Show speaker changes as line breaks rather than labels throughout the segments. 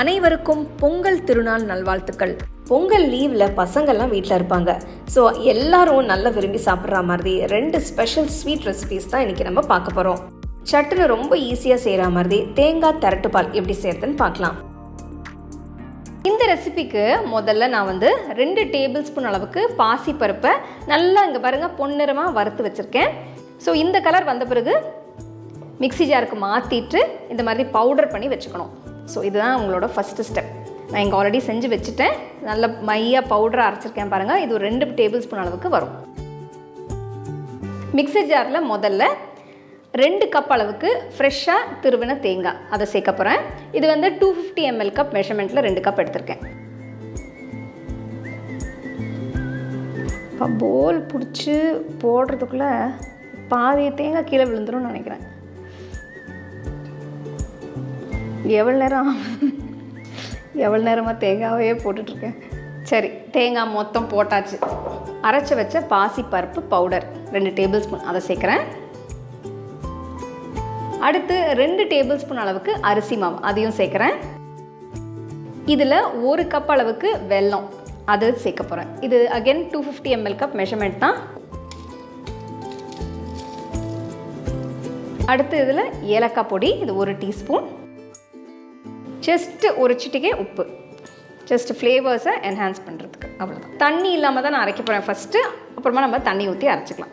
அனைவருக்கும் பொங்கல் திருநாள் நல்வாழ்த்துக்கள். பொங்கல் லீவில் பசங்கள்லாம் வீட்டில் இருப்பாங்க. ஸோ எல்லாரும் நல்லா விரும்பி சாப்பிட்ற மாதிரி 2 ஸ்பெஷல் ஸ்வீட் ரெசிபீஸ் தான் இன்றைக்கி நம்ம பார்க்க போகிறோம். சட்டுன்னு ரொம்ப ஈஸியாக செய்கிற மாதிரி தேங்காய் திரட்டுப்பால் எப்படி செய்கிறதுன்னு பார்க்கலாம். இந்த ரெசிபிக்கு முதல்ல நான் 2 டேபிள் ஸ்பூன் அளவுக்கு பாசிப்பருப்பை நல்லா இங்கே பாருங்கள் பொன்னிறமாக வறுத்து வச்சுருக்கேன். ஸோ இந்த கலர் வந்த பிறகு மிக்ஸி ஜாருக்கு மாற்றிட்டு இந்த மாதிரி பவுடர் பண்ணி வச்சுக்கணும். ஸோ இதுதான் உங்களோட ஃபஸ்ட்டு ஸ்டெப். நான் இங்கே ஆல்ரெடி செஞ்சு வச்சுட்டேன். நல்ல மையாக பவுடரை அரைச்சிருக்கேன் பாருங்கள். இது ஒரு 2 டேபிள் ஸ்பூன் அளவுக்கு வரும். மிக்ஸி ஜாரில் முதல்ல 2 கப் அளவுக்கு ஃப்ரெஷ்ஷாக திருவின தேங்காய் அதை சேர்க்க போகிறேன். இது 250 ml கப் மெஷர்மெண்ட்டில் 2 கப் எடுத்திருக்கேன். இப்போ போல் பிடிச்சி போடுறதுக்குள்ளே பாதி தேங்காய் கீழே விழுந்துரும்னு நினைக்கிறேன். எவ்வளோ நேரமாக தேங்காவே போட்டுட்ருக்கேன். சரி, தேங்காய் மொத்தம் போட்டாச்சு. அரைச்சி வச்ச பாசிப்பருப்பு பவுடர் 2 டேபிள் ஸ்பூன் அதை சேர்க்குறேன். அடுத்து 2 டேபிள் ஸ்பூன் அளவுக்கு அரிசி மாவு அதையும் சேர்க்குறேன். இதில் 1 கப் அளவுக்கு வெல்லம் அது சேர்க்க போகிறேன். இது அகெயின் 250 ml கப் மெஷர்மெண்ட் தான். அடுத்து இதில் ஏலக்காய் பொடி இது 1 டீஸ்பூன். ஜஸ்ட்டு ஒரு சிட்டிகை உப்பு, ஜஸ்ட் ஃப்ளேவர்ஸை என்ஹான்ஸ் பண்ணுறதுக்கு, அவ்வளோதான். தண்ணி இல்லாமல் தான் நான் அரைக்க போகிறேன் ஃபஸ்ட்டு. அப்புறமா நம்ம தண்ணி ஊற்றி அரைச்சிக்கலாம்.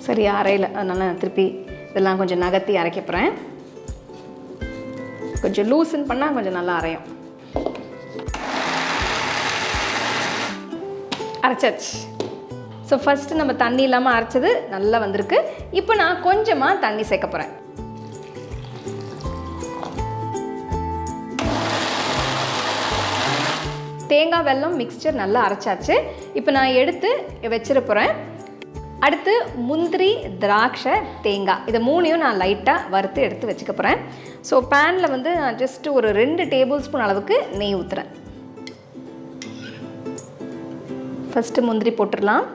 சரியா அரையில், அதனால் நான் திருப்பி இதெல்லாம் கொஞ்சம் நகர்த்தி அரைக்க போகிறேன். கொஞ்சம் லூஸுன்னு பண்ணால் கொஞ்சம் நல்லா அரையும். அரைச்சாச்சு. ஸோ ஃபஸ்ட்டு நம்ம தண்ணி இல்லாமல் அரைச்சது நல்லா வந்திருக்கு. இப்போ நான் கொஞ்சமாக தண்ணி சேர்க்க போகிறேன். தேங்காய் வெல்லம் மிக்ஸ்சர் நல்லா அரைச்சாச்சு. இப்போ நான் எடுத்து வச்சிட போகிறேன். அடுத்து முந்திரி, திராட்சை, தேங்காய் இதை 3ஐயும் நான் லைட்டாக வறுத்து எடுத்து வச்சுக்க போகிறேன். ஸோ பேனில் நான் ஜஸ்ட்டு ஒரு 2 டேபிள் ஸ்பூன் அளவுக்கு நெய் ஊற்றுறேன். ஃபஸ்ட்டு முந்திரி போட்டுடலாம்.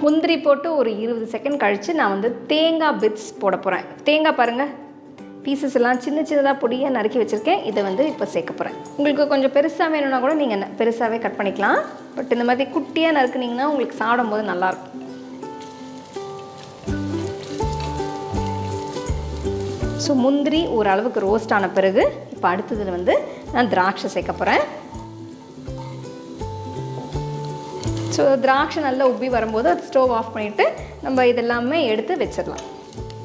முந்திரி போட்டு ஒரு 20 செகண்ட் கழித்து நான் தேங்காய் பிட்ஸ் போட போகிறேன். தேங்காய் பாருங்கள், பீசஸ் எல்லாம் சின்ன சின்னதாக பொடியாக நறுக்கி வச்சுருக்கேன். இதை இப்போ சேர்க்க போகிறேன். உங்களுக்கு கொஞ்சம் பெருசாக வேணும்னா கூட நீங்கள் பெருசாகவே கட் பண்ணிக்கலாம். பட் இந்த மாதிரி குட்டியாக நறுக்குனிங்கன்னா உங்களுக்கு சாப்பிடும்போது நல்லாயிருக்கும். ஸோ முந்திரி ஓரளவுக்கு ரோஸ்ட் ஆன பிறகு இப்போ அடுத்தது நான் திராட்சை சேர்க்க போகிறேன். ஸோ திராட்சை நல்லா உப்பி வரும்போது அது ஸ்டவ் ஆஃப் பண்ணிவிட்டு நம்ம இதெல்லாமே எடுத்து வச்சிடலாம்.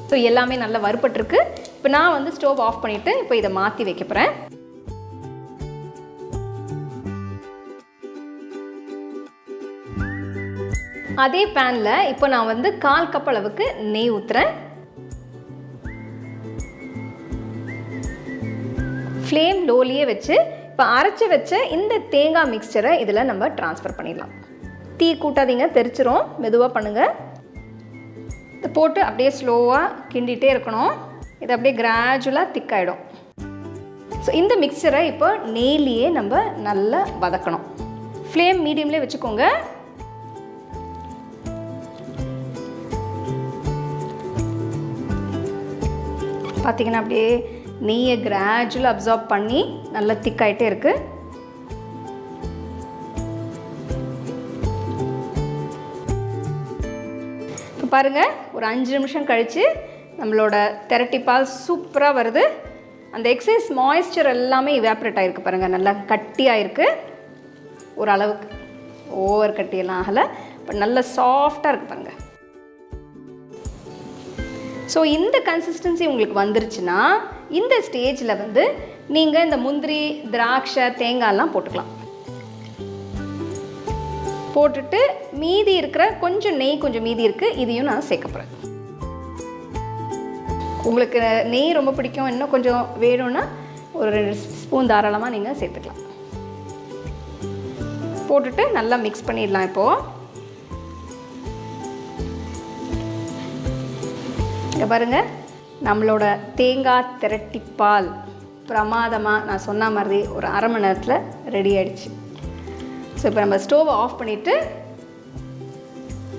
ஸோ எல்லாமே நல்லா வறுபட்டுருக்கு. இப்போ நான் ஸ்டவ் ஆஃப் பண்ணிவிட்டு இப்போ இதை மாற்றி வைக்க போகிறேன். அதே பேனில் இப்போ நான் 1/4 கப் அளவுக்கு நெய் ஊற்றுறேன். ஃப்ளேம் லோலியே வச்சு இப்போ அரைச்சி வச்ச இந்த தேங்காய் மிக்சரை இதில் நம்ம ட்ரான்ஸ்ஃபர் பண்ணிடலாம். தீ கூட்டாதீங்க, தெரிச்சிரும். மெதுவாக பண்ணுங்கள். இதை போட்டு அப்படியே ஸ்லோவாக கிண்டிகிட்டே இருக்கணும். இது அப்படியே கிராஜுவலாக திக்காயிடும். ஸோ இந்த மிக்சரை இப்போ நெய்லியே நம்ம நல்லா வதக்கணும். ஃப்ளேம் மீடியம்லேயே வச்சுக்கோங்க. பார்த்தீங்கன்னா அப்படியே நெய்யை கிராஜுவலாக அப்சார்ப் பண்ணி நல்லா திக்காயிட்டே இருக்குது. பாருங்கள், ஒரு 5 நிமிஷம் கழித்து நம்மளோட திரட்டிப்பால் சூப்பராக வருது. அந்த எக்ஸஸ் மாய்ஸ்சர் எல்லாமே இவாப்ரேட் ஆகிருக்கு பாருங்கள். நல்லா கட்டியாக இருக்குது. ஓரளவுக்கு ஓவர் கட்டியெல்லாம் ஆகலை, பட் நல்லா சாஃப்டாக இருக்குது பாருங்கள். ஸோ இந்த கன்சிஸ்டன்சி உங்களுக்கு வந்துருச்சுன்னா இந்த ஸ்டேஜில் நீங்கள் இந்த முந்திரி, திராட்சை, தேங்காயெல்லாம் போட்டுக்கலாம். போட்டுட்டு மீதி இருக்கிற கொஞ்சம் நெய் கொஞ்சம் மீதி இருக்குது, இதையும் நான் சேர்க்க போகிறேன். உங்களுக்கு நெய் ரொம்ப பிடிக்கும், இன்னும் கொஞ்சம் வேணும்னா ஒரு 2 ஸ்பூன் தாராளமாக நீங்கள் சேர்த்துக்கலாம். போட்டுட்டு நல்லா மிக்ஸ் பண்ணிடலாம். இப்போது இங்கே பாருங்கள், நம்மளோட தேங்காய் திரட்டிப்பால் பிரமாதமாக நான் சொன்ன மாதிரி ஒரு 1/2 மணி நேரத்தில் ரெடி ஆகிடுச்சு. ஸோ இப்போ நம்ம ஸ்டோவை ஆஃப் பண்ணிவிட்டு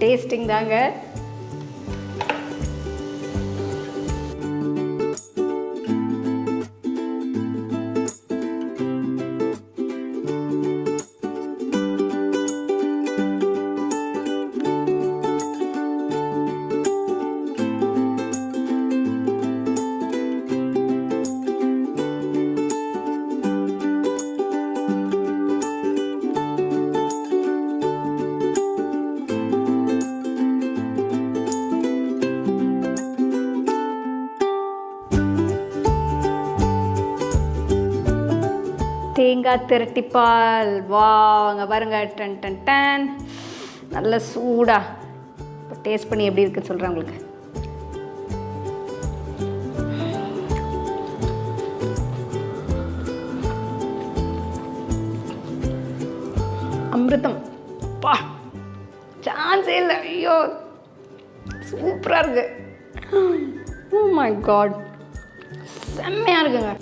டேஸ்டிங் தாங்க. தேங்காய் திரட்டிப்பால் வாங்க பாருங்க. டன் டன் டன் நல்ல சூடா. இப்போ டேஸ்ட் பண்ணி எப்படி இருக்குன்னு சொல்கிறேன் உங்களுக்கு. அமிர்தம் பா, சான்ஸே இல்லை. ஐயோ சூப்பராக இருக்கு. ஓ மை காட், செம்மையாக இருக்குங்க.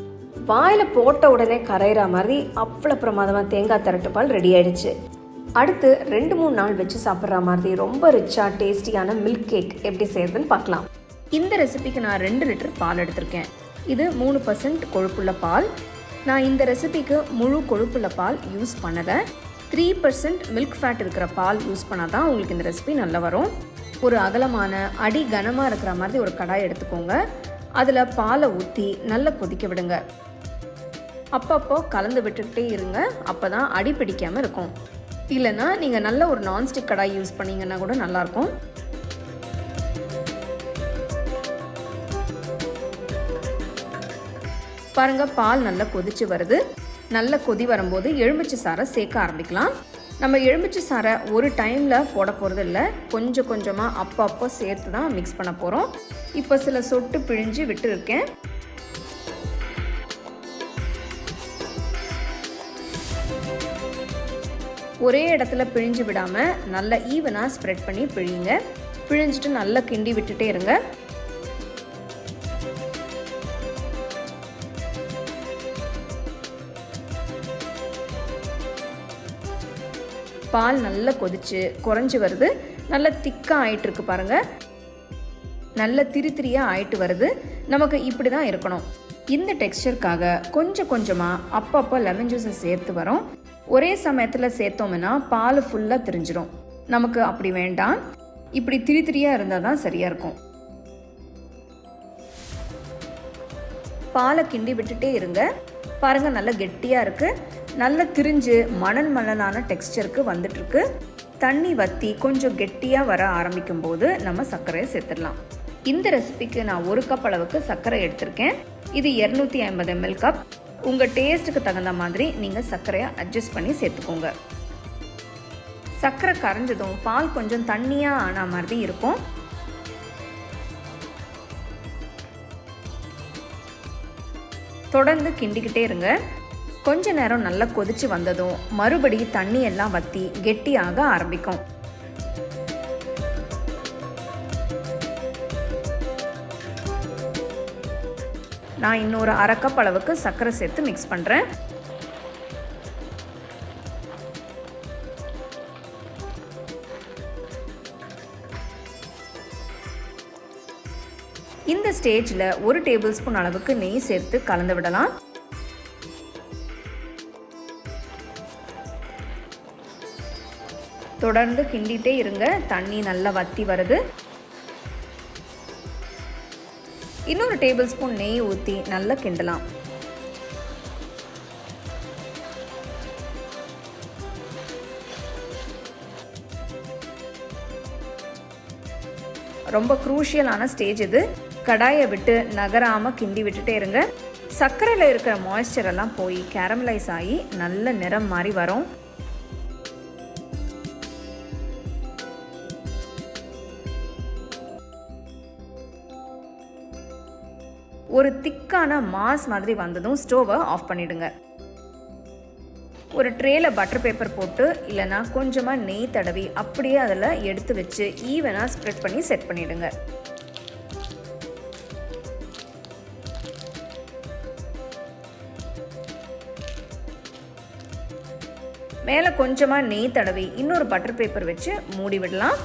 வாயில் போட்ட உடனே கரையிற மாதிரி அவ்வளோ பிரமாதமாக தேங்காய் திரட்டுப்பால் ரெடி ஆயிடுச்சு. அடுத்து 2-3 நாள் வச்சு சாப்பிட்ற மாதிரி ரொம்ப ரிச்சாக டேஸ்டியான மில்க் கேக் எப்படி செய்யறதுன்னு பார்க்கலாம். இந்த ரெசிபிக்கு நான் 2 லிட்டர் பால் எடுத்திருக்கேன். இது 3% கொழுப்புள்ள பால். நான் இந்த ரெசிபிக்கு முழு கொழுப்புள்ள பால் யூஸ் பண்ணலை. 3% மில்க் ஃபேட் இருக்கிற பால் யூஸ் பண்ணால் தான் உங்களுக்கு இந்த ரெசிபி நல்லா வரும். ஒரு அகலமான அடி கனமாக இருக்கிற மாதிரி ஒரு கடாய் எடுத்துக்கோங்க. அதில் பாலை ஊற்றி நல்லா கொதிக்க விடுங்க. அப்பப்போ கலந்து விட்டுக்கிட்டே இருங்க, அப்போ தான் அடி பிடிக்காமல் இருக்கும். இல்லைன்னா நீங்கள் நல்ல ஒரு நான்ஸ்டிக் கடாய் யூஸ் பண்ணிங்கன்னா கூட நல்லாயிருக்கும். பாருங்கள், பால் நல்லா கொதிச்சு வருது. நல்ல கொதி வரும்போது எலுமிச்சை சாறை சேர்க்க ஆரம்பிக்கலாம். நம்ம எலுமிச்சை சாறை ஒரு டைமில் போட போகிறது இல்லை, கொஞ்சம் கொஞ்சமாக அப்பப்போ சேர்த்து தான் மிக்ஸ் பண்ண போகிறோம். இப்போ சில சொட்டு பிழிஞ்சு விட்டு இருக்கேன். ஒரே இடத்துல பிழிஞ்சு விடாமல் நல்லா ஈவனாக ஸ்ப்ரெட் பண்ணி பிழிங்க. பிழிஞ்சிட்டு நல்லா கிண்டி விட்டுட்டே இருங்க. பால் நல்லா கொதிச்சு குறைஞ்சி வருது. நல்லா திக்காக ஆயிட்டு இருக்கு பாருங்கள். நல்ல திரியாக ஆயிட்டு வருது. நமக்கு இப்படி தான் இருக்கணும். இந்த டெக்ஸ்சருக்காக கொஞ்சம் கொஞ்சமாக அப்பப்போ லெமன் ஜூஸை சேர்த்து வரோம். ஒரே சமயத்தில் சேர்த்தோம்னா பால் ஃபுல்லாக திரிஞ்சிடும். நமக்கு அப்படி வேண்டாம். இப்படி திரியாக இருந்தால் தான் சரியாக இருக்கும். பாலை கிண்டி விட்டுட்டே இருங்க. பாருங்கள், நல்லா கெட்டியாக இருக்குது. நல்லா திரிஞ்சு மணல் மணலான டெக்ஸ்சருக்கு வந்துட்டுருக்கு. தண்ணி வற்றி கொஞ்சம் கெட்டியாக வர ஆரம்பிக்கும் போது நம்ம சர்க்கரையை சேர்த்துடலாம். இந்த ரெசிபிக்கு நான் 1 கப் அளவுக்கு சர்க்கரை எடுத்திருக்கேன். இது 250 ml கப். உங்கள் டேஸ்ட்டுக்கு தகுந்த மாதிரி நீங்கள் சர்க்கரையை அட்ஜஸ்ட் பண்ணி சேர்த்துக்கோங்க. சர்க்கரை கரைஞ்சதும் பால் கொஞ்சம் தண்ணியாக ஆன மாதிரி இருக்கும். தொடர்ந்து கிண்டிக்கிட்டே இருங்க. கொஞ்ச நேரம் நல்லா கொதிச்சு வந்ததும் மறுபடி தண்ணி எல்லாம் வற்றி கெட்டியாக ஆரம்பிக்கும். நான் இன்னொரு 1/2 கப் அளவுக்கு சர்க்கரை சேர்த்து மிக்ஸ் பண்ணுறேன். இந்த ஸ்டேஜில் 1 டேபிள் ஸ்பூன் அளவுக்கு நெய் சேர்த்து கலந்து விடலாம். தொடர்ந்து கிண்டிகிட்டே இருங்க. தண்ணி நல்லா வற்றி வருது. இன்னொரு டேபிள் ஸ்பூன் நெய் ஊற்றி நல்லா கிண்டலாம். ரொம்ப குரூஷியலான ஸ்டேஜ் இது. கடாயை விட்டு நகராமல் கிண்டி விட்டுட்டே இருங்க. சர்க்கரையில் இருக்கிற மாய்ஸ்சர் எல்லாம் போய் கேரமலைஸ் ஆகி நல்ல நிறம் மாதிரி வரும். ஒரு திக்கான மாஸ் மாதிரி வந்ததும் ஸ்டோவை ஆஃப் பண்ணிடுங்க. ஒரு ட்ரேயில் பட்டர் பேப்பர் போட்டு இல்லைனா கொஞ்சமாக நெய் தடவி அப்படியே அதில் எடுத்து வச்சு ஈவனாக ஸ்ப்ரெட் பண்ணி செட் பண்ணிவிடுங்க. மேலே கொஞ்சமாக நெய் தடவி இன்னொரு பட்டர் பேப்பர் வச்சு மூடி விடலாம்.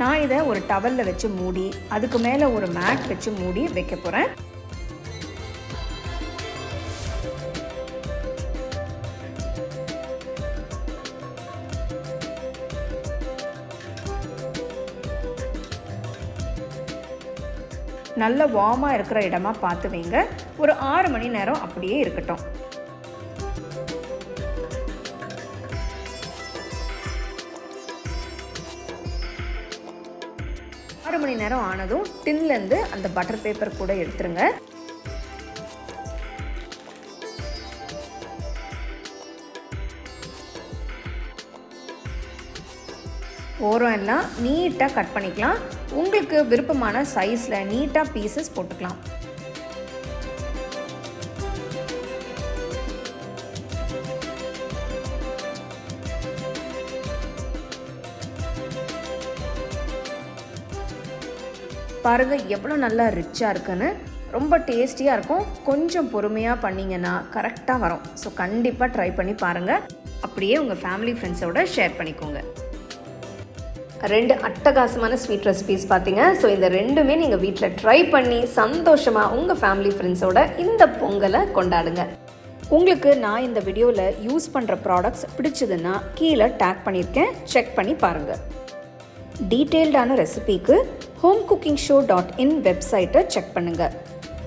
நான் இதை ஒரு டவலில் வச்சு மூடி அதுக்கு மேலே ஒரு மேட் வச்சு மூடி வைக்க போகிறேன். நல்ல வார்மாக இருக்கிற இடமா பார்த்து வைங்க. ஒரு 6 மணி நேரம் அப்படியே இருக்கட்டும். மணி நேரம் ஆனதும் டின்லேருந்து அந்த பட்டர் பேப்பர் கூட எடுத்துருங்க. ஓரம் எல்லாம் நீட்டாக கட் பண்ணிக்கலாம். உங்களுக்கு விருப்பமான சைஸில் நீட்டாக பீசஸ் போட்டுக்கலாம். பாருங்கள் எவ்வளோ நல்லா ரிச்சாக இருக்குன்னு. ரொம்ப டேஸ்டியாக இருக்கும். கொஞ்சம் பொறுமையாக பண்ணிங்கன்னா கரெக்டாக வரும். ஸோ கண்டிப்பாக ட்ரை பண்ணி பாருங்கள். அப்படியே உங்கள் ஃபேமிலி ஃப்ரெண்ட்ஸோட ஷேர் பண்ணிக்கோங்க. 2 அட்டகாசமான ஸ்வீட் ரெசிபீஸ் பார்த்தீங்க. ஸோ இந்த ரெண்டுமே நீங்கள் வீட்டில் ட்ரை பண்ணி சந்தோஷமாக உங்கள் ஃபேமிலி ஃப்ரெண்ட்ஸோட இந்த பொங்கலை கொண்டாடுங்க. உங்களுக்கு நான் இந்த வீடியோவில் யூஸ் பண்ணுற ப்ராடக்ட்ஸ் பிடிச்சதுன்னா கீழே டேக் பண்ணியிருக்கேன், செக் பண்ணி பாருங்கள். டீட்டெயில்டான ரெசிபிக்கு homecookingshow.in வெப்சைட்டை செக் பண்ணுங்கள்.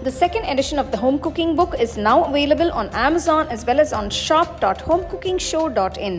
The second edition of the home cooking book is now available on Amazon as well as on shop.homecookingshow.in.